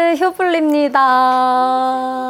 네, 휴블리입니다.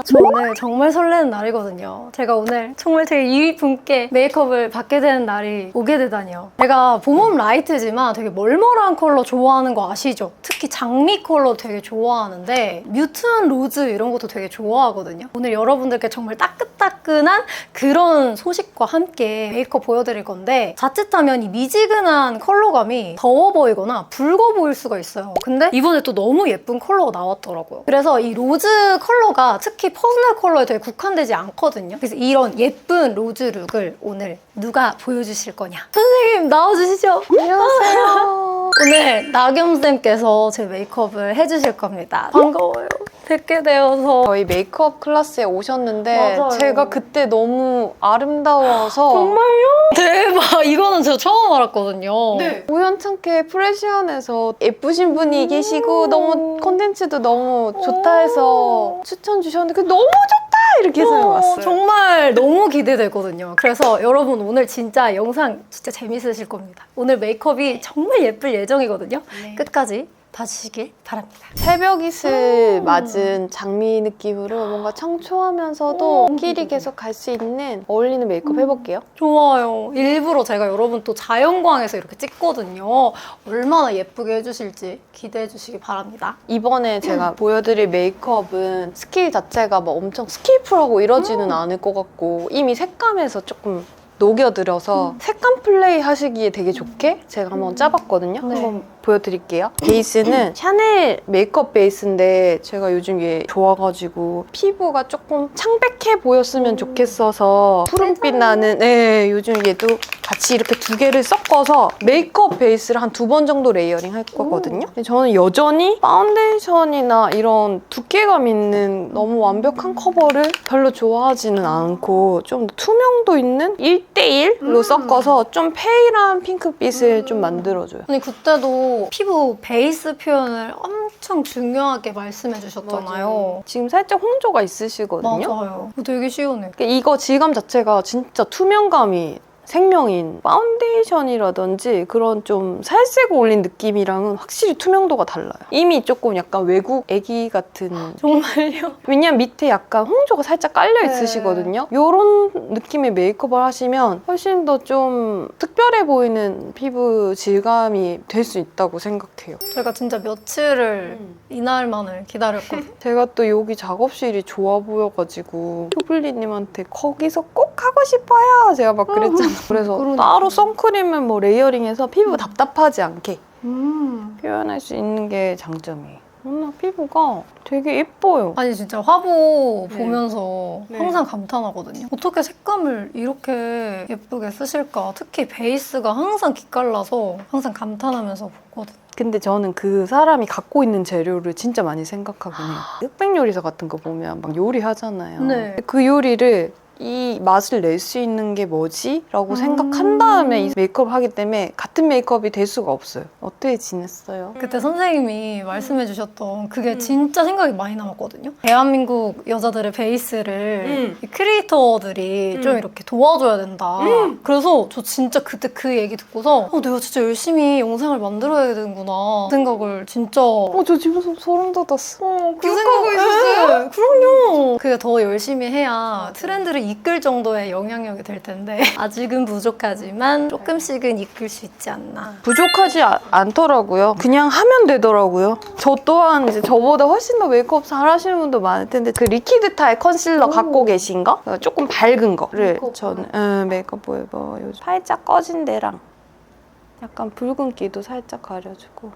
저 오늘 정말 설레는 날이거든요. 제가 오늘 정말 제 2위 분께 메이크업을 받게 되는 날이 오게 되다니요. 제가 봄웜 라이트지만 되게 멀멀한 컬러 좋아하는 거 아시죠? 특히 장미 컬러 되게 좋아하는데 뮤트한 로즈 이런 것도 되게 좋아하거든요. 오늘 여러분들께 정말 따끈따끈한 그런 소식과 함께 메이크업 보여드릴 건데 자칫하면 이 미지근한 컬러감이 더워 보이거나 붉어 보일 수가 있어요. 근데 이번에 또 너무 예쁜 컬러가 나왔더라고요. 그래서 이 로즈 컬러가 특히 퍼스널 컬러에 되게 국한되지 않거든요. 그래서 이런 예쁜 로즈 룩을 오늘 누가 보여주실 거냐? 선생님 나와주시죠. 안녕하세요. 오늘 나겸쌤께서 제 메이크업을 해주실 겁니다. 반가워요. 뵙게 되어서. 저희 메이크업 클래스에 오셨는데 맞아요. 제가 그때 너무 아름다워서 정말요? 대박! 이거는 제가 처음 알았거든요. 네. 우연찮게 프레시안에서 예쁘신 분이 계시고 너무 콘텐츠도 너무 좋다 해서 추천 주셨는데 너무 좋다! 이렇게 해서 왔어요. 정말 너무 기대되거든요. 그래서 여러분 오늘 진짜 영상 진짜 재밌으실 겁니다. 오늘 메이크업이 정말 예쁠 예정이거든요. 네. 끝까지 봐주시길 바랍니다. 새벽이슬 맞은 장미 느낌으로 뭔가 청초하면서도 끼리 계속 갈 수 있는 어울리는 메이크업 해볼게요. 좋아요. 일부러 제가 여러분 또 자연광에서 이렇게 찍거든요. 얼마나 예쁘게 해주실지 기대해 주시기 바랍니다. 이번에 제가 보여드릴 메이크업은 스킬 자체가 막 엄청 스킬풀하고 이러지는 않을 것 같고 이미 색감에서 조금 녹여들여서 색감 플레이 하시기에 되게 좋게 제가 한번 짜봤거든요. 네. 한번 보여드릴게요. 베이스는 샤넬 메이크업 베이스인데 제가 요즘 얘 좋아가지고 피부가 조금 창백해 보였으면 좋겠어서 푸른빛 나는 요즘 얘도 같이 이렇게 두 개를 섞어서 메이크업 베이스를 한 2번 정도 레이어링 할 거거든요. 근데 저는 여전히 파운데이션이나 이런 두께감 있는 너무 완벽한 커버를 별로 좋아하지는 않고 좀 투명도 있는 1대1로 섞어서 좀 페일한 핑크빛을 좀 만들어줘요. 아니 그때도 피부 베이스 표현을 엄청 중요하게 말씀해 주셨잖아요. 지금 살짝 홍조가 있으시거든요. 맞아요. 되게 시원해. 이거 질감 자체가 진짜 투명감이 생명인 파운데이션이라든지 그런 좀 살색 올린 느낌이랑은 확실히 투명도가 달라요. 이미 조금 약간 외국 애기 같은 정말요? 왜냐면 밑에 약간 홍조가 살짝 깔려 있으시거든요. 이런 느낌의 메이크업을 하시면 훨씬 더 좀 특별해 보이는 피부 질감이 될 수 있다고 생각해요. 제가 진짜 며칠을 이날만을 기다렸거든요. 제가 또 여기 작업실이 좋아 보여가지고 효블리님한테 거기서 꼭 하고 싶어요. 제가 막 그랬잖아요. 그래서 그러니까. 따로 선크림을 뭐 레이어링해서 피부가 답답하지 않게 표현할 수 있는 게 장점이에요. 오늘 피부가 되게 예뻐요. 아니 진짜 화보 네. 보면서 네. 항상 감탄하거든요. 어떻게 색감을 이렇게 예쁘게 쓰실까? 특히 베이스가 항상 기깔나서 항상 감탄하면서 보거든요. 근데 저는 그 사람이 갖고 있는 재료를 진짜 많이 생각하긴 해요. 흑백 요리사 같은 거 보면 막 요리하잖아요. 네. 그 요리를 이 맛을 낼 수 있는 게 뭐지? 라고 생각한 다음에 이 메이크업을 하기 때문에 같은 메이크업이 될 수가 없어요. 어떻게 지냈어요? 그때 선생님이 말씀해 주셨던 그게 진짜 생각이 많이 남았거든요. 대한민국 여자들의 베이스를 이 크리에이터들이 좀 이렇게 도와줘야 된다. 그래서 저 진짜 그때 그 얘기 듣고서 내가 진짜 열심히 영상을 만들어야 되는구나 생각을 진짜 저 집에서 소름 돋았어. 그 생각이 있었어요. 그럼요. 그게 더 열심히 해야 트렌드를 이끌 정도의 영향력이 될 텐데 아직은 부족하지만 조금씩은 이끌 수 있지 않나. 부족하지 않더라고요. 그냥 하면 되더라고요. 저 또한 이제 저보다 훨씬 더 메이크업 잘 하시는 분도 많을 텐데 그 리퀴드 타입 컨실러 갖고 계신 거? 조금 밝은 거를 저는 메이크업 보여봐. 요즘 살짝 꺼진 데랑 약간 붉은기도 살짝 가려주고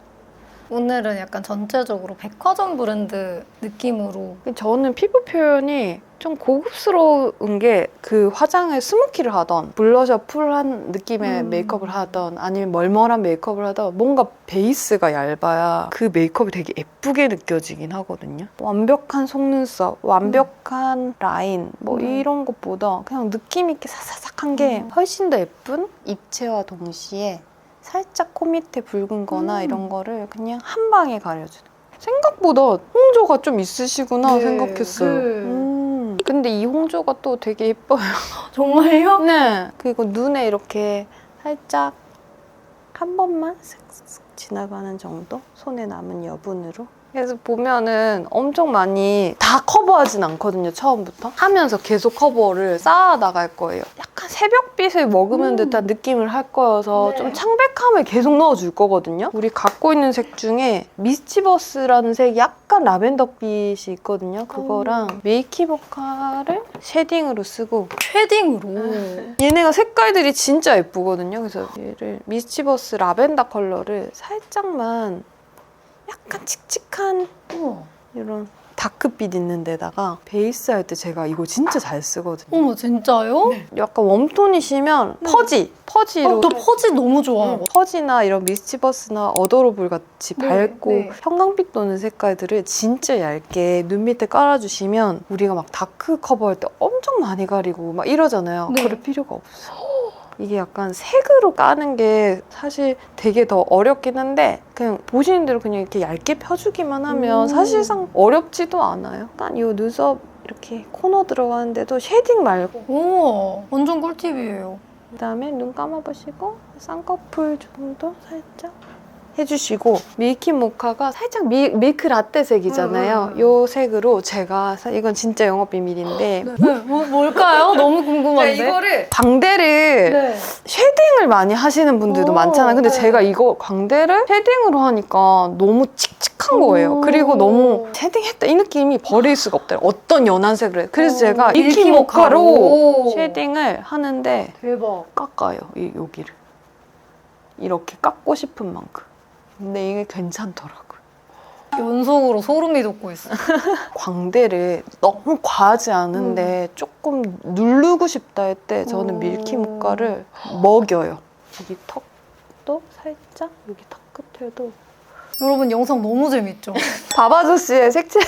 오늘은 약간 전체적으로 백화점 브랜드 느낌으로 저는 피부 표현이 좀 고급스러운 게 그 화장을 스모키를 하던 블러셔 풀한 느낌의 메이크업을 하던 아니면 멀멀한 메이크업을 하던 뭔가 베이스가 얇아야 그 메이크업이 되게 예쁘게 느껴지긴 하거든요. 완벽한 속눈썹, 완벽한 라인 뭐 이런 것보다 그냥 느낌 있게 사사삭한 게 훨씬 더 예쁜 입체와 동시에 살짝 코 밑에 붉은 거나 이런 거를 그냥 한 방에 가려주는 생각보다 홍조가 좀 있으시구나 생각했어요. 근데 이 홍조가 또 되게 예뻐요. 정말요? 네. 그리고 눈에 이렇게 살짝 한 번만 슥슥 지나가는 정도? 손에 남은 여분으로 그래서 보면은 엄청 많이 다 커버하진 않거든요, 처음부터. 하면서 계속 커버를 쌓아 나갈 거예요. 약간 새벽빛을 머금은 듯한 느낌을 할 거여서 네. 좀 창백함을 계속 넣어줄 거거든요. 우리 갖고 있는 색 중에 미스치버스라는 색이 약간 라벤더빛이 있거든요. 그거랑 메이키 모카를 쉐딩으로 쓰고 쉐딩으로. 얘네가 색깔들이 진짜 예쁘거든요. 그래서 얘를 미스치버스 라벤더 컬러를 살짝만 약간 칙칙한 이런 다크빛 있는 데다가 베이스 할 때 제가 이거 진짜 잘 쓰거든요. 어머, 진짜요? 약간 웜톤이시면 퍼지로 저 퍼지 너무 좋아하고. 퍼지나 이런 미스치버스나 어도러블 같이 네, 밝고 네. 형광빛 도는 색깔들을 진짜 얇게 눈 밑에 깔아주시면 우리가 막 다크 커버할 때 엄청 많이 가리고 막 이러잖아요. 네. 그럴 필요가 없어. 이게 약간 색으로 까는 게 사실 되게 더 어렵긴 한데 그냥 보시는 대로 그냥 이렇게 얇게 펴주기만 하면 사실상 어렵지도 않아요. 약간 이 눈썹 이렇게 코너 들어가는데도 쉐딩 말고 우와, 완전 꿀팁이에요. 그다음에 눈 감아보시고 쌍꺼풀 정도 살짝 해주시고 밀키 모카가 살짝 밀크 라떼 색이잖아요. 이 색으로 제가 이건 진짜 영업 비밀인데 네, 뭘까요? 너무 궁금한데. 이거를 광대를 네. 쉐딩을 많이 하시는 분들도 오, 많잖아요. 근데 네. 제가 이거 광대를 쉐딩으로 하니까 너무 칙칙한 거예요. 오. 그리고 너무 쉐딩했다 이 느낌이 버릴 수가 없더라고요. 어떤 연한 색을 해요. 그래서 제가 밀키 밀키 모카로 모카로. 쉐딩을 하는데 대박. 깎아요. 여기를. 이렇게 깎고 싶은 만큼. 근데 이게 괜찮더라고요. 연속으로 소름이 돋고 있어. 광대를 너무 과하지 않은데 조금 누르고 싶다 할 때 저는 오. 밀키 모카를 먹여요. 여기 턱도 살짝, 여기 턱 끝에도. 여러분 영상 너무 재밌죠? 밥 아저씨의 색채.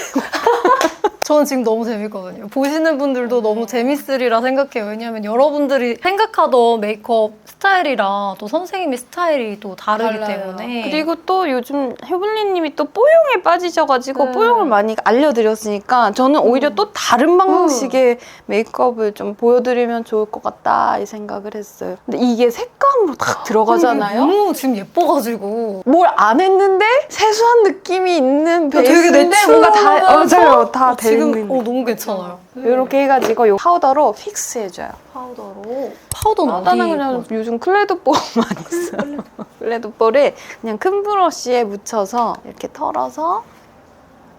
저는 지금 너무 재밌거든요. 보시는 분들도 너무 재밌으리라 생각해요. 왜냐하면 여러분들이 생각하던 메이크업 스타일이랑 또 선생님의 스타일이 또 다르기 때문에. 그리고 또 요즘 효블리님이 또 뽀용에 빠지셔가지고 네. 뽀용을 많이 알려드렸으니까 저는 오히려 또 다른 방식의 메이크업을 좀 보여드리면 좋을 것 같다 이 생각을 했어요. 근데 이게 색감으로 딱 들어가잖아요. 너무 지금 예뻐가지고. 뭘 안 했는데 세수한 느낌이 있는 되게 베이스인데 뭔가 다 내추럴하면서 맞아요. 다 지금 되는 너무 괜찮아요. 이렇게 해가지고 이 파우더로 픽스해줘요. 파우더로. 파우더는 파우더는 어디? 그냥 요즘 클레드볼 많이 써요. 클레드볼을 그냥 큰 브러쉬에 묻혀서 이렇게 털어서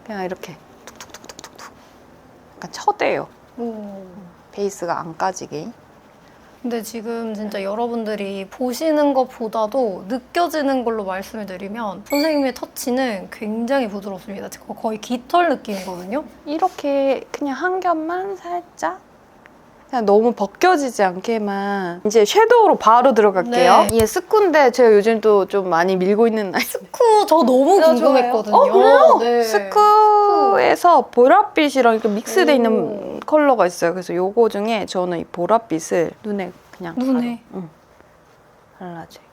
그냥 이렇게 툭툭툭툭툭 약간 쳐대요. 베이스가 안 까지게. 근데 지금 진짜 여러분들이 보시는 것보다도 느껴지는 걸로 말씀을 드리면 선생님의 터치는 굉장히 부드럽습니다. 거의 깃털 느낌이거든요. 이렇게 그냥 한 겹만 살짝 그냥 너무 벗겨지지 않게만 이제 섀도우로 바로 들어갈게요. 네. 이게 스쿠인데 제가 요즘 또 좀 많이 밀고 있는 아이 스쿠 저 너무 궁금했거든요. 그래요? 네. 스쿠에서 보랏빛이랑 이렇게 믹스돼 오. 있는 컬러가 있어요. 그래서 요거 중에 저는 이 보랏빛을 눈에 그냥 눈에? 발라줘요.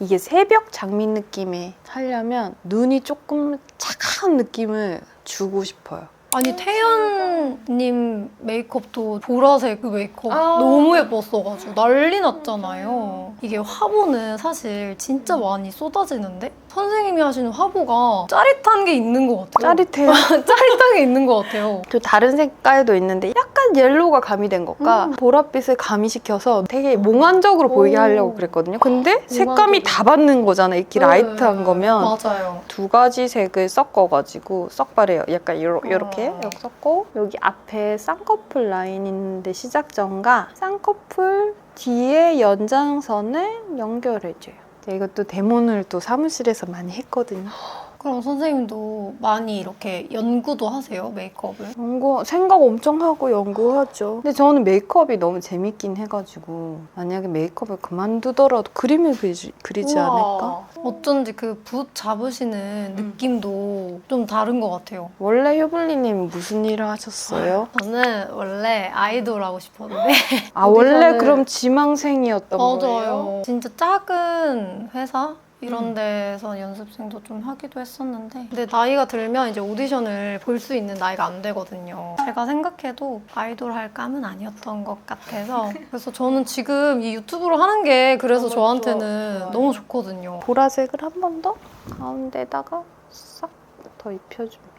이게 새벽 장미 느낌이 하려면 눈이 조금 차가운 느낌을 주고 싶어요. 아니 태연님 메이크업도 보라색 그 메이크업 너무 예뻤어가지고 난리 났잖아요. 이게 화보는 사실 진짜 많이 쏟아지는데 선생님이 하시는 화보가 짜릿한 게 있는 것 같아요. 짜릿해요. 짜릿한 게 있는 것 같아요. 또 다른 색깔도 있는데 약간 옐로우가 가미된 것과 보랏빛을 가미시켜서 되게 몽환적으로 보이게 오. 하려고 그랬거든요. 근데 색감이 다 받는 거잖아요. 이렇게 라이트한 거면. 맞아요. 두 가지 색을 섞어가지고 썩바래요. 약간 이렇게 이렇게 섞고 여기 앞에 쌍꺼풀 라인 있는데 시작점과 쌍꺼풀 뒤에 연장선을 연결해줘요. 이것도 데모를 또 사무실에서 많이 했거든요. 그럼 선생님도 많이 이렇게 연구도 하세요, 메이크업을? 생각 엄청 하고 연구하죠. 근데 저는 메이크업이 너무 재밌긴 해가지고 만약에 메이크업을 그만두더라도 그림을 그리지 우와. 않을까? 어쩐지 그 붓 잡으시는 느낌도 좀 다른 것 같아요. 원래 효블리님 무슨 일을 하셨어요? 저는 원래 아이돌 하고 싶었는데 아 원래 그럼 지망생이었던 거예요? 맞아요. 진짜 작은 회사? 이런 데서 연습생도 좀 하기도 했었는데 근데 나이가 들면 이제 오디션을 볼 수 있는 나이가 안 되거든요. 제가 생각해도 아이돌 할 감은 아니었던 것 같아서 그래서 저는 지금 이 유튜브를 하는 게 그래서 저한테는 너무 좋거든요. 보라색을 한 번 더 가운데다가 싹 더 입혀줍니다.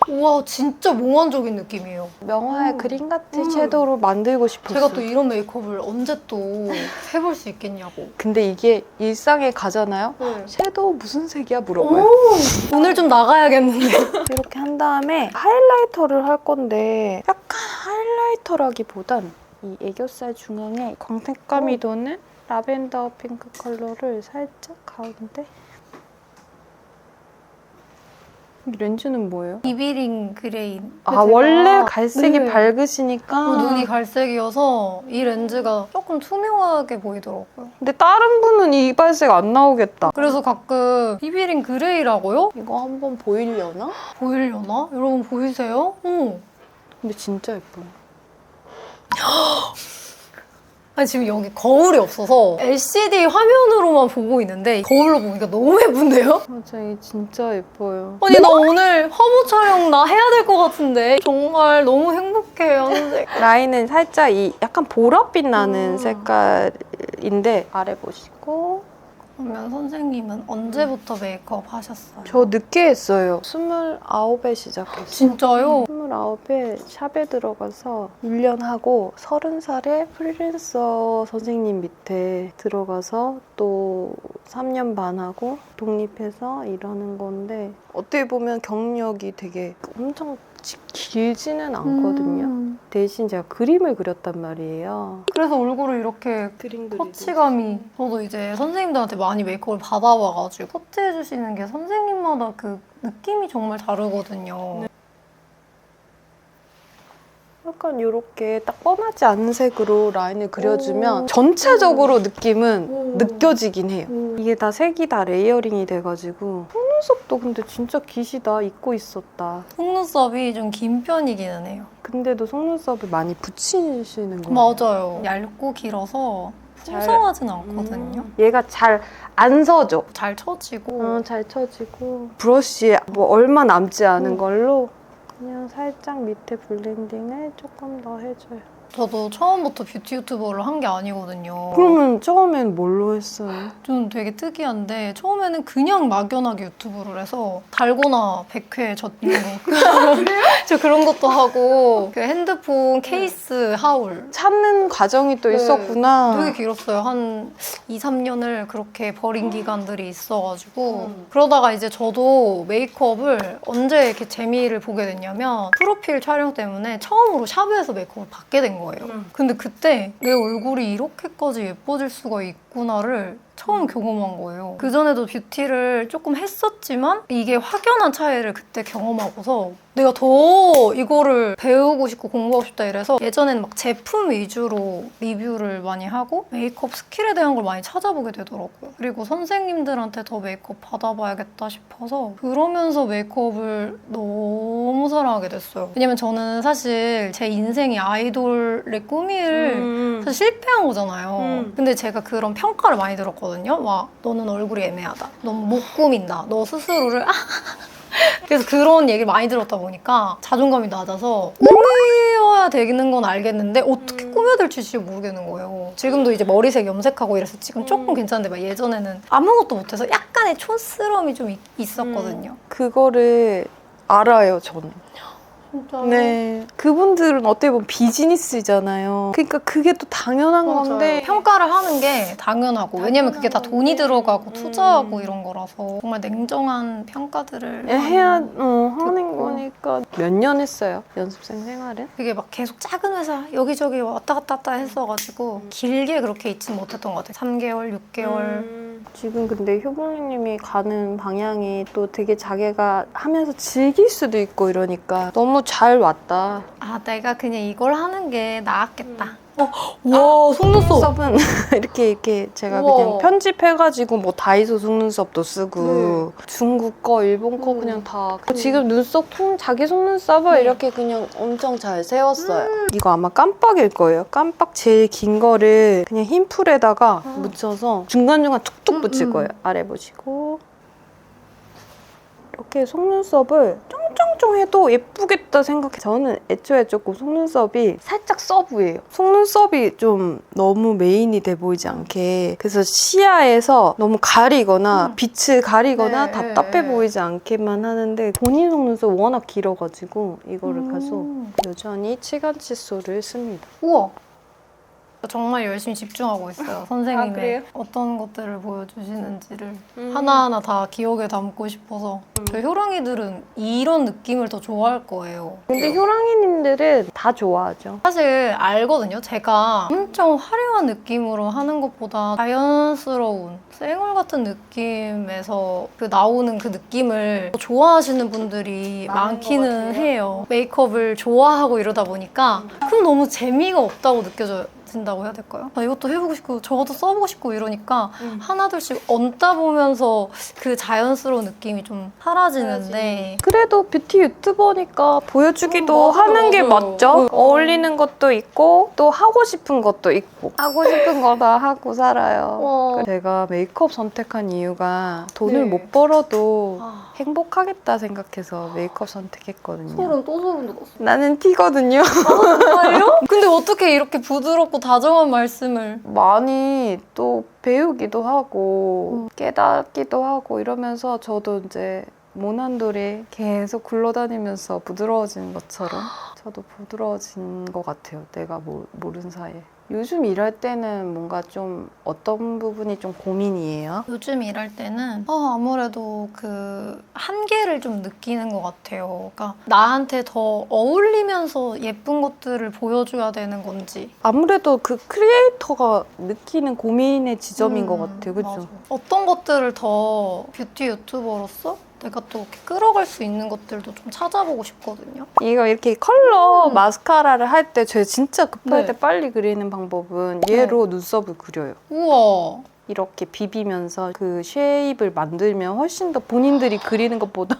우와, 진짜 몽환적인 느낌이에요. 명화의 그림 같은 섀도우로 만들고 싶었어요. 제가 또 이런 메이크업을 언제 또 해볼 수 있겠냐고. 근데 이게 일상에 가잖아요? 네. 섀도우 무슨 색이야? 물어봐요. 오늘 좀 나가야겠는데. 이렇게 한 다음에 하이라이터를 할 건데 약간 하이라이터라기보단 이 애교살 중앙에 광택감이 도는 라벤더 핑크 컬러를 살짝 가운데. 이 렌즈는 뭐예요? 비비링 그레이. 아, 원래 갈색이 밝으시니까 눈이 갈색이어서 이 렌즈가 조금 투명하게 보이더라고요. 근데 다른 분은 이 발색 안 나오겠다. 그래서 가끔 비비링 그레이라고요? 이거 한번 보이려나? 보이려나? 여러분 보이세요? 근데 진짜 예뻐요. 아니 지금 여기 거울이 없어서 LCD 화면으로만 보고 있는데 거울로 보니까 너무 예쁜데요? 맞아, 이게 진짜 예뻐요. 아니 나 오늘 화보 촬영 나 해야 될 것 같은데 정말 너무 행복해요. 선생님. 라인은 살짝 이 약간 보랏빛 나는 색깔인데 아래 보시고 그러면 선생님은 언제부터 메이크업 하셨어요? 저 늦게 했어요. 29에 시작했어요. 진짜요? 29에 샵에 들어가서 1년 하고 30살에 프리랜서 선생님 밑에 들어가서 또 3년 반 하고 독립해서 일하는 건데 어떻게 보면 경력이 되게 엄청 길지는 않거든요. 대신 제가 그림을 그렸단 말이에요. 그래서 얼굴을 이렇게 그림 터치감이 저도 이제 선생님들한테 많이 메이크업을 받아봐가지고 터치해주시는 게 선생님마다 그 느낌이 정말 다르거든요. 약간 이렇게 딱 뻔하지 않은 색으로 라인을 그려주면 전체적으로 느낌은 느껴지긴 해요. 이게 다 색이 다 레이어링이 돼가지고 속눈썹도 근데 진짜 기시다. 잊고 있었다. 속눈썹이 좀 긴 편이기는 해요. 근데도 속눈썹을 많이 붙이시는 거예요. 맞아요. 얇고 길어서 풍성하진 않거든요. 얘가 잘 안 서죠. 잘 쳐지고 잘 쳐지고 브러쉬에 뭐 얼마 남지 않은 걸로 그냥 살짝 밑에 블렌딩을 조금 더 해줘요. 저도 처음부터 뷰티 유튜버를 한 게 아니거든요. 그러면 처음엔 뭘로 했어요? 좀 되게 특이한데 처음에는 그냥 막연하게 유튜브를 해서 달고나 100회 젓는 거. 저 그런 것도 하고 그 핸드폰 케이스 하울. 찾는 과정이 또 네. 있었구나. 되게 길었어요. 한 2, 3년을 그렇게 버린 기간들이 있어가지고 그러다가 이제 저도 메이크업을 언제 이렇게 재미를 보게 됐냐면 프로필 촬영 때문에 처음으로 샵에서 메이크업을 받게 된 거예요. 근데 그때 내 얼굴이 이렇게까지 예뻐질 수가 있구나를 처음 경험한 거예요. 그전에도 뷰티를 조금 했었지만 이게 확연한 차이를 그때 경험하고서 내가 더 이거를 배우고 싶고 공부하고 싶다 이래서 예전에는 막 제품 위주로 리뷰를 많이 하고 메이크업 스킬에 대한 걸 많이 찾아보게 되더라고요. 그리고 선생님들한테 더 메이크업 받아봐야겠다 싶어서 그러면서 메이크업을 너무 사랑하게 됐어요. 왜냐면 저는 사실 제 인생이 아이돌의 꿈을 사실 실패한 거잖아요. 근데 제가 그런 평가를 많이 들었거든요. 와, 너는 얼굴이 애매하다. 너무 못 꾸민다. 너 스스로를 그래서 그런 얘기를 많이 들었다 보니까 자존감이 낮아서 꾸며야 되는 건 알겠는데 어떻게 꾸며야 될지 진짜 모르겠는 거예요. 지금도 이제 머리색 염색하고 이래서 지금 조금 괜찮은데 막 예전에는 아무것도 못해서 약간의 촌스러움이 좀 있었거든요. 그거를 알아요, 저는. 진짜. 네. 그분들은 어떻게 보면 비즈니스잖아요. 그러니까 그게 또 당연한 건데 평가를 하는 게 당연하고 왜냐면 그게 다 돈이 들어가고 투자하고 이런 거라서 정말 냉정한 평가들을 하는 거니까. 몇 년 했어요? 연습생 생활은? 그게 막 계속 작은 회사 여기저기 왔다 갔다 했어가지고 길게 그렇게 있지는 못했던 것 같아요. 3개월, 6개월. 지금 근데 효봉님이 가는 방향이 또 되게 자기가 하면서 즐길 수도 있고 이러니까 너무 잘 왔다. 아, 내가 그냥 이걸 하는 게 나았겠다. 와, 속눈썹. 속눈썹은 이렇게 제가 우와. 그냥 편집해가지고 뭐 다이소 속눈썹도 쓰고 중국 거, 일본 거 그냥 다 지금 눈썹 자기 속눈썹을 이렇게 그냥 엄청 잘 세웠어요. 이거 아마 깜빡일 거예요. 깜빡 제일 긴 거를 그냥 흰 풀에다가 묻혀서 중간중간 툭툭 붙일 거예요. 아래 보시고 이렇게 속눈썹을 쫑쫑쫑해도 예쁘겠다 생각해. 저는 애초에 조금 속눈썹이 살짝 서브예요. 속눈썹이 좀 너무 메인이 돼 보이지 않게, 그래서 시야에서 너무 가리거나 빛을 가리거나 네, 답답해 네. 보이지 않게만 하는데, 본인 속눈썹 워낙 길어가지고 이거를 계속 여전히 치간 칫솔을 씁니다. 우와. 정말 열심히 집중하고 있어요. 선생님의 그래요? 어떤 것들을 보여주시는지를 하나하나 다 기억에 담고 싶어서. 그 효랑이들은 이런 느낌을 더 좋아할 거예요. 근데 효랑이님들은 다 좋아하죠. 사실 알거든요. 제가 엄청 화려한 느낌으로 하는 것보다 자연스러운 쌩얼 같은 느낌에서 그 나오는 그 느낌을 좋아하시는 분들이 많기는 해요. 메이크업을 좋아하고 이러다 보니까 그럼 너무 재미가 없다고 느껴진다고 해야 될까요? 아, 이것도 해보고 싶고 저것도 써보고 싶고 이러니까 하나둘씩 얹다 보면서 그 자연스러운 느낌이 좀 사라지는데 그래도 뷰티 유튜버니까 보여주기도 맞아요, 하는 게 맞아요. 맞죠. 어울리는 것도 있고 또 하고 싶은 것도 있고, 하고 싶은 거 다 하고 살아요. 제가 메이크업 선택한 이유가 돈을 네. 못 벌어도 아, 행복하겠다 생각해서 메이크업 선택했거든요. 또 소름 돋았어. 나는 티거든요. 정말요? 근데 어떻게 이렇게 부드럽고 다정한 말씀을. 많이 또 배우기도 하고 깨닫기도 하고 이러면서 저도 이제 모난돌이 계속 굴러다니면서 부드러워지는 것처럼 저도 부드러워진 것 같아요. 내가 모른 사이에. 요즘 일할 때는 뭔가 좀 어떤 부분이 좀 고민이에요? 요즘 일할 때는 아무래도 그 한계를 좀 느끼는 것 같아요. 그러니까 나한테 더 어울리면서 예쁜 것들을 보여줘야 되는 건지. 아무래도 그 크리에이터가 느끼는 고민의 지점인 것 같아요. 그죠? 맞아. 어떤 것들을 더 뷰티 유튜버로서 내가 또 이렇게 끌어갈 수 있는 것들도 좀 찾아보고 싶거든요. 이거 이렇게 컬러 마스카라를 할 때 제가 진짜 급할 네. 때 빨리 그리는 방법은 얘로 눈썹을 그려요. 우와. 이렇게 비비면서 그 쉐입을 만들면 훨씬 더 본인들이 그리는 것보다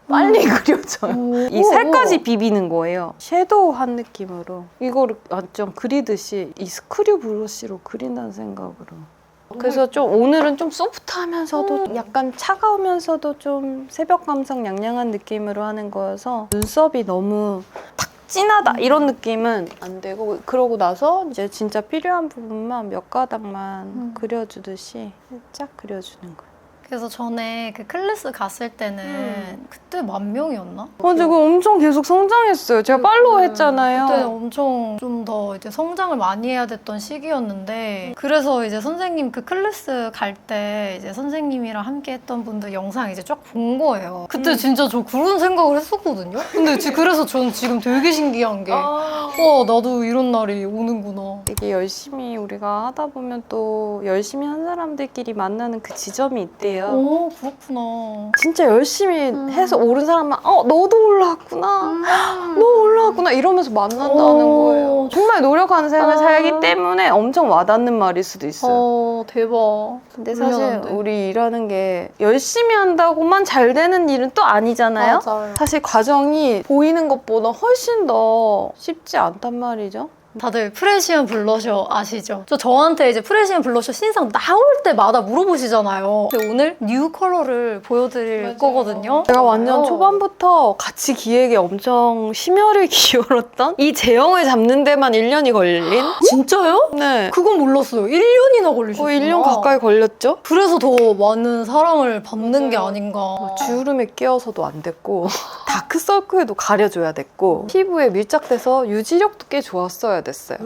빨리 그려져요. 이 살까지 비비는 거예요. 섀도우 한 느낌으로 이거를 완전 그리듯이 이 스크류 브러쉬로 그린다는 생각으로. 그래서 좀 오늘은 좀 소프트하면서도 약간 차가우면서도 좀 새벽 감성 양양한 느낌으로 하는 거여서 눈썹이 너무 탁 진하다 이런 느낌은 안 되고, 그러고 나서 이제 진짜 필요한 부분만 몇 가닥만 그려주듯이 살짝 그려주는 거예요. 그래서 전에 그 클래스 갔을 때는 그때 10,000명이었나? 맞아, 그 엄청 계속 성장했어요. 제가 팔로우 했잖아요. 그때 엄청 좀 더 이제 성장을 많이 해야 됐던 시기였는데, 그래서 이제 선생님 그 클래스 갈 때 이제 선생님이랑 함께 했던 분들 영상 이제 쫙 본 거예요. 그때 진짜 저 그런 생각을 했었거든요. 근데 그래서 전 지금 되게 신기한 게 나도 이런 날이 오는구나. 되게 열심히 우리가 하다 보면 또 열심히 한 사람들끼리 만나는 그 지점이 있대요. 오, 그렇구나. 진짜 열심히 해서 오른 사람만 너도 올라왔구나, 너 올라왔구나 이러면서 만난다는 거예요. 정말 노력하는 삶을 살기 때문에 엄청 와닿는 말일 수도 있어요. 대박. 근데 사실 훈련한데. 우리 일하는 게 열심히 한다고만 잘 되는 일은 또 아니잖아요. 맞아요. 사실 과정이 보이는 것보다 훨씬 더 쉽지 않단 말이죠. 다들 프레시안 블러셔 아시죠? 저한테 이제 프레시안 블러셔 신상 나올 때마다 물어보시잖아요. 근데 오늘 뉴 컬러를 보여드릴 거거든요. 제가 완전 초반부터 같이 기획에 엄청 심혈을 기울였던 이 제형을 잡는 데만 1년이 걸린? 진짜요? 네. 그건 몰랐어요. 1년이나 걸리셨구나. 거의 1년 가까이 걸렸죠? 그래서 더 많은 사랑을 받는 게 아닌가. 주름에 끼어서도 안 됐고 다크서클도 가려줘야 됐고 피부에 밀착돼서 유지력도 꽤 좋았어야 됐어요.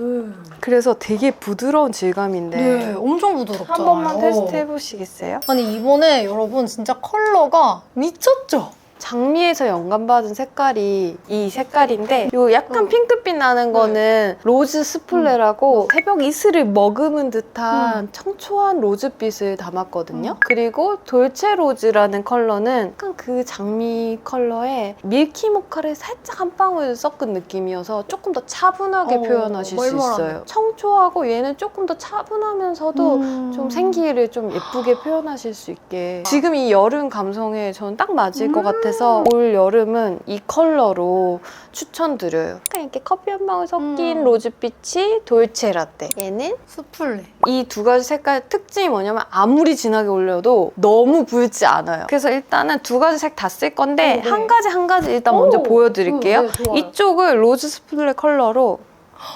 그래서 되게 부드러운 질감인데 네, 엄청 부드럽잖아요. 한 번만 테스트 해보시겠어요? 아니 이번에 여러분 진짜 컬러가 미쳤죠? 장미에서 영감받은 색깔이 이 색깔인데 요 약간 핑크빛 나는 거는 로즈 스플레라고 새벽 이슬을 머금은 듯한 청초한 로즈빛을 담았거든요. 그리고 돌체 로즈라는 컬러는 약간 그 장미 컬러에 밀키 모카를 살짝 한 방울 섞은 느낌이어서 조금 더 차분하게 표현하실 수 있어요. 청초하고 얘는 조금 더 차분하면서도 좀 생기를 좀 예쁘게 표현하실 수 있게 지금 이 여름 감성에 저는 딱 맞을 것 같아서 그래서 올 여름은 이 컬러로 추천드려요. 그냥 이렇게 커피 한 방울 섞인 로즈빛이 돌체라떼. 얘는 수플레. 이 두 가지 색깔 특징이 뭐냐면 아무리 진하게 올려도 너무 붉지 않아요. 그래서 일단은 두 가지 색 다 쓸 건데 네. 한 가지 일단 먼저 보여드릴게요. 네, 좋아요. 이쪽을 로즈 스플레 컬러로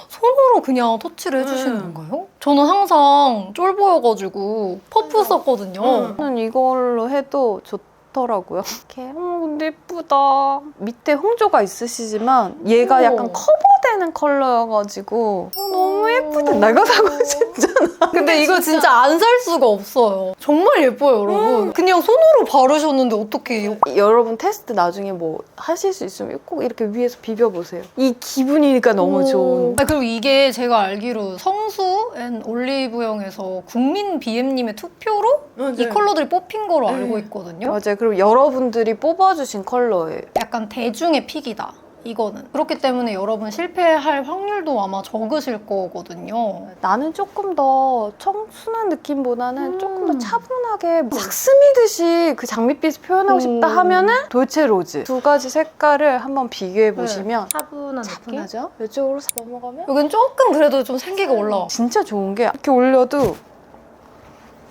손으로 그냥 터치를 해주시는 건가요? 저는 항상 쫄 보여가지고 퍼프 썼거든요. 저는 이걸로 해도 좋더라고요. 이렇게 근데 예쁘다. 밑에 홍조가 있으시지만 얘가 약간 커버되는 컬러여가지고 너무 예쁘다. 내가 사고 싶잖아. 근데 이거 진짜 안 살 수가 없어요. 정말 예뻐요, 여러분. 그냥 손으로 바르셨는데 어떻게 여러분 테스트 나중에 뭐 하실 수 있으면 꼭 이렇게 위에서 비벼보세요. 이 기분이니까 너무 좋은. 그리고 이게 제가 알기로 성수 앤 올리브영에서 국민 BM님의 투표로 이 컬러들이 뽑힌 거로 알고 있거든요. 맞아요. 그리고 여러분들이 뽑아주신 컬러예요. 약간 대중의 픽이다. 이거는. 그렇기 때문에 여러분 실패할 확률도 아마 적으실 거거든요. 나는 조금 더 청순한 느낌보다는 조금 더 차분하게 막 스미듯이 그 장밋빛을 표현하고 싶다 하면은 돌체 로즈. 두 가지 색깔을 한번 비교해 보시면 차분한 차분하죠? 이쪽으로 넘어가면 여긴 조금 그래도 좀 생기가 올라와. 진짜 좋은 게 이렇게 올려도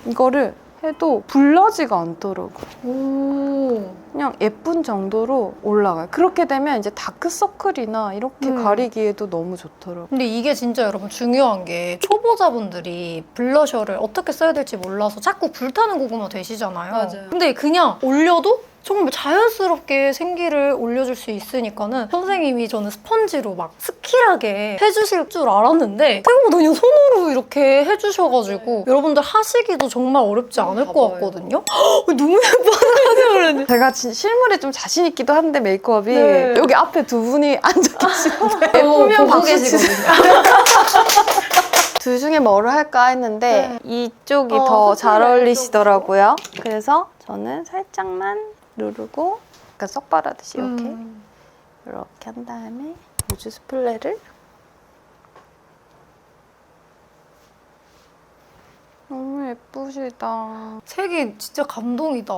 이거를 해도 불나지가 않더라고. 그냥 예쁜 정도로 올라가요. 그렇게 되면 이제 다크서클이나 이렇게 가리기에도 너무 좋더라고. 근데 이게 진짜 여러분 중요한 게 초보자분들이 블러셔를 어떻게 써야 될지 몰라서 자꾸 불타는 고구마 되시잖아요. 맞아요. 근데 그냥 올려도 정말 자연스럽게 생기를 올려줄 수 있으니까는 선생님이 저는 스펀지로 막 스킬하게 해주실 줄 알았는데 생각보다 그냥 손으로 이렇게 해주셔가지고 여러분들 하시기도 정말 어렵지 않을 것 같거든요. 너무 예뻐요. 제가 실물에 좀 자신 있기도 한데 메이크업이 네. 여기 앞에 두 분이 앉아 계시는데 보고 예쁘면 박수 계시거든요. 둘 중에 뭐를 할까 했는데 이쪽이 더 잘 스플레 어울리시더라고요. 그래서 저는 살짝만 누르고 약간 쏙 바르듯이 이렇게 한 다음에 로즈 스플레를 너무 예쁘시다. 색이 진짜 감동이다.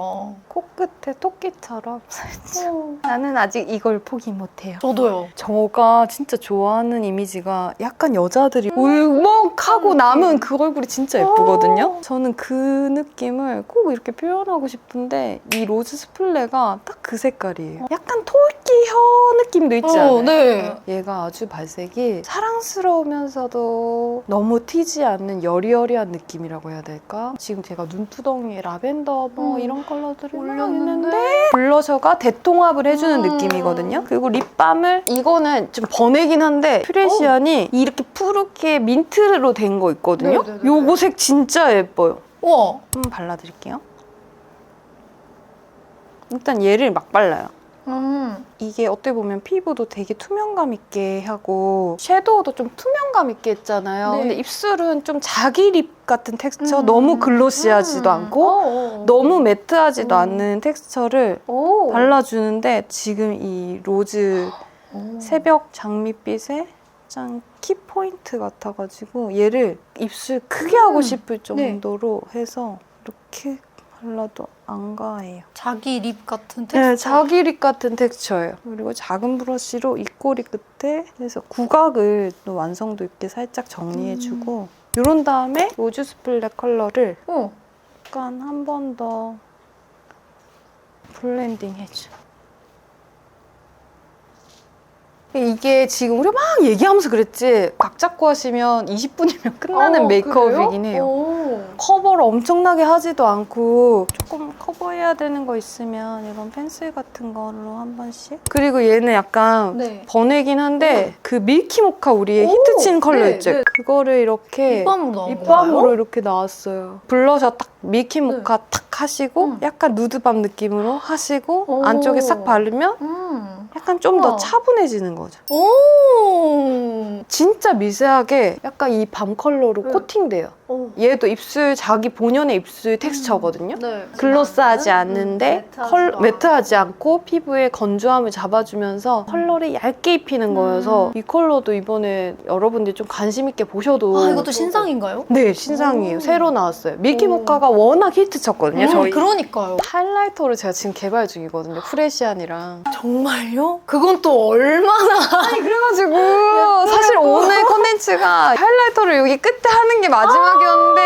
코끝에 토끼처럼 살짝. 나는 아직 이걸 포기 못해요. 저도요. 저가 진짜 좋아하는 이미지가 약간 여자들이 울먹하고 남은 그 얼굴이 진짜 예쁘거든요. 저는 그 느낌을 꼭 이렇게 표현하고 싶은데 이 로즈 스플레가 딱 그 색깔이에요. 약간 토끼혀 느낌도 있지 않아요? 네. 얘가 아주 발색이 사랑스러우면서도 너무 튀지 않는 여리여리한 느낌이라고 해야 될까? 지금 제가 눈두덩이에 라벤더 뭐 이런 컬러들이 올렸는데 블러셔가 대통합을 해주는 느낌이거든요. 그리고 립밤을 이거는 좀 번외긴 한데 퓨레시안이 이렇게 푸르게 민트로 된 거 있거든요. 요거 색 진짜 예뻐요. 우와. 한번 발라드릴게요. 일단 얘를 막 발라요. 이게 어떻게 보면 피부도 되게 투명감 있게 하고 섀도우도 좀 투명감 있게 했잖아요. 네. 근데 입술은 좀 자기 립 같은 텍스처, 너무 글로시하지도 않고 너무 매트하지도 않는 텍스처를 발라주는데 지금 이 로즈 새벽 장밋빛에 짠 키포인트 같아가지고 얘를 입술 크게 하고 싶을 정도로 해서 이렇게 발라도 안 가해요. 자기 립 같은 텍스처. 네, 자기 립 같은 텍스처예요. 그리고 작은 브러쉬로 입꼬리 끝에 해서 구각을 또 완성도 있게 살짝 정리해주고 이런 다음에 로즈 스플레 컬러를 약간 한 번 더 블렌딩 해줘. 이게 지금 우리 막 얘기하면서 그랬지 각 잡고 하시면 20분이면 끝나는 메이크업이긴 해요. 커버를 엄청나게 하지도 않고 조금 커버해야 되는 거 있으면 이런 펜슬 같은 걸로 한 번씩. 그리고 얘는 약간 번외긴 한데 그 밀키모카 우리의 히트친 컬러 있죠? 그거를 이렇게 립밤으로 이렇게 나왔어요. 블러셔 딱 밀키모카 탁 하시고 약간 누드밤 느낌으로 하시고 안쪽에 싹 바르면 약간 좀 더 차분해지는 거죠. 진짜 미세하게 약간 이 밤 컬러로 코팅돼요. 얘도 입술 자기 본연의 입술 텍스처거든요. 글로스하지 않는데 매트하지 않고 피부에 건조함을 잡아주면서 컬러를 얇게 입히는 거여서 이 컬러도 이번에 여러분들이 좀 관심 있게 보셔도 이것도 신상인가요? 네, 신상이에요. 새로 나왔어요. 밀키모카가 워낙 히트 쳤거든요. 저희 그러니까요. 하이라이터를 제가 지금 개발 중이거든요. 프레시안이랑. 정말요? 그건 또 얼마나 아니 그래가지고 사실 오늘 컨텐츠가 하이라이터를 여기 끝에 하는 게 마지막이었는데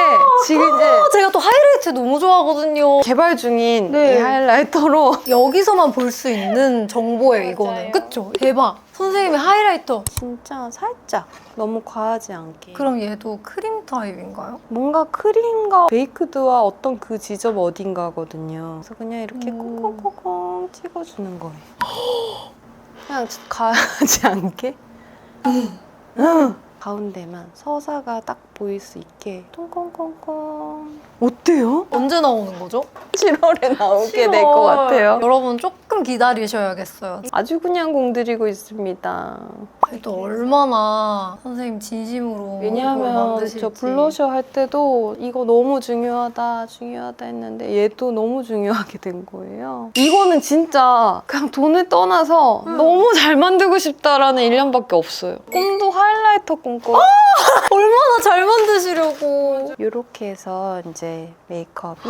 지금 이제 제가 또 하이라이트 너무 좋아하거든요. 개발 중인 네. 이 하이라이터로 여기서만 볼 수 있는 정보예요, 이거는. 맞아요. 그쵸? 대박. 선생님의 하이라이터. 진짜 살짝 너무 과하지 않게 그럼 얘도 크림 타입인가요? 뭔가 크림과 베이크드와 어떤 그 지점 어딘가거든요. 그래서 그냥 이렇게 콩콩콩콩 찍어주는 거예요. 그냥 과하지 않게 가운데만 서사가 딱 보일 수 있게 콩콩콩콩. 어때요? 언제 나오는 거죠? 7월에 나오게 될 것 같아요. 여러분 조금 기다리셔야겠어요. 아주 그냥 공들이고 있습니다. 또 얼마나 선생님 진심으로 이걸 왜냐하면 만드실지. 저 블러셔 할 때도 이거 너무 중요하다 했는데 얘도 너무 중요하게 된 거예요. 이거는 진짜 그냥 돈을 떠나서 너무 잘 만들고 싶다라는 일념밖에 없어요. 꿈도 하이라이터 꿈꿔. 얼마나 잘 만드시려고. 이렇게 해서 이제 메이크업이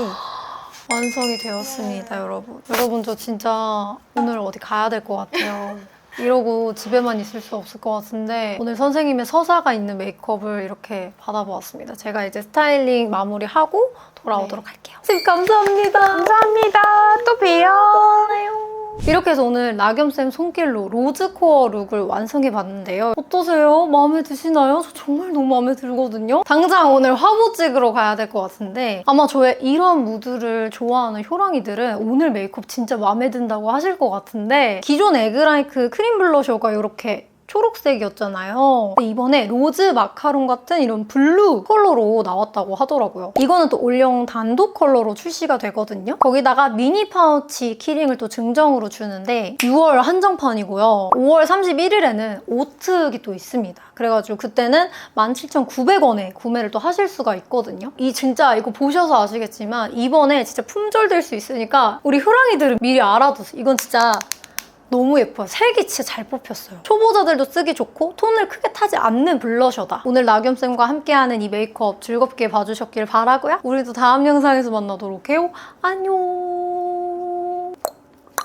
완성이 되었습니다, 여러분. 여러분 저 진짜 오늘 어디 가야 될 것 같아요. 이러고 집에만 있을 수 없을 것 같은데 오늘 선생님의 서사가 있는 메이크업을 이렇게 받아보았습니다. 제가 이제 스타일링 마무리하고 돌아오도록 할게요. 선생님 감사합니다. 감사합니다. 또 봬요. 이렇게 해서 오늘 나겸쌤 손길로 로즈 코어 룩을 완성해봤는데요. 어떠세요? 마음에 드시나요? 저 정말 너무 마음에 들거든요. 당장 오늘 화보 찍으러 가야 될 것 같은데 아마 저의 이런 무드를 좋아하는 효랑이들은 오늘 메이크업 진짜 마음에 든다고 하실 것 같은데 기존 에그라이크 크림 블러셔가 이렇게 초록색이었잖아요. 근데 이번에 로즈 마카롱 같은 이런 블루 컬러로 나왔다고 하더라고요. 이거는 또 올영 단독 컬러로 출시가 되거든요. 거기다가 미니 파우치 키링을 또 증정으로 주는데 6월 한정판이고요. 5월 31일에는 오특이 또 있습니다. 그래가지고 그때는 17,900원에 구매를 또 하실 수가 있거든요. 이 진짜 이거 보셔서 아시겠지만 이번에 진짜 품절될 수 있으니까 우리 효랑이들은 미리 알아두세요. 이건 진짜 너무 예뻐요. 색이 진짜 잘 뽑혔어요. 초보자들도 쓰기 좋고 톤을 크게 타지 않는 블러셔다. 오늘 나겸쌤과 함께하는 이 메이크업 즐겁게 봐주셨길 바라고요. 우리도 다음 영상에서 만나도록 해요. 안녕.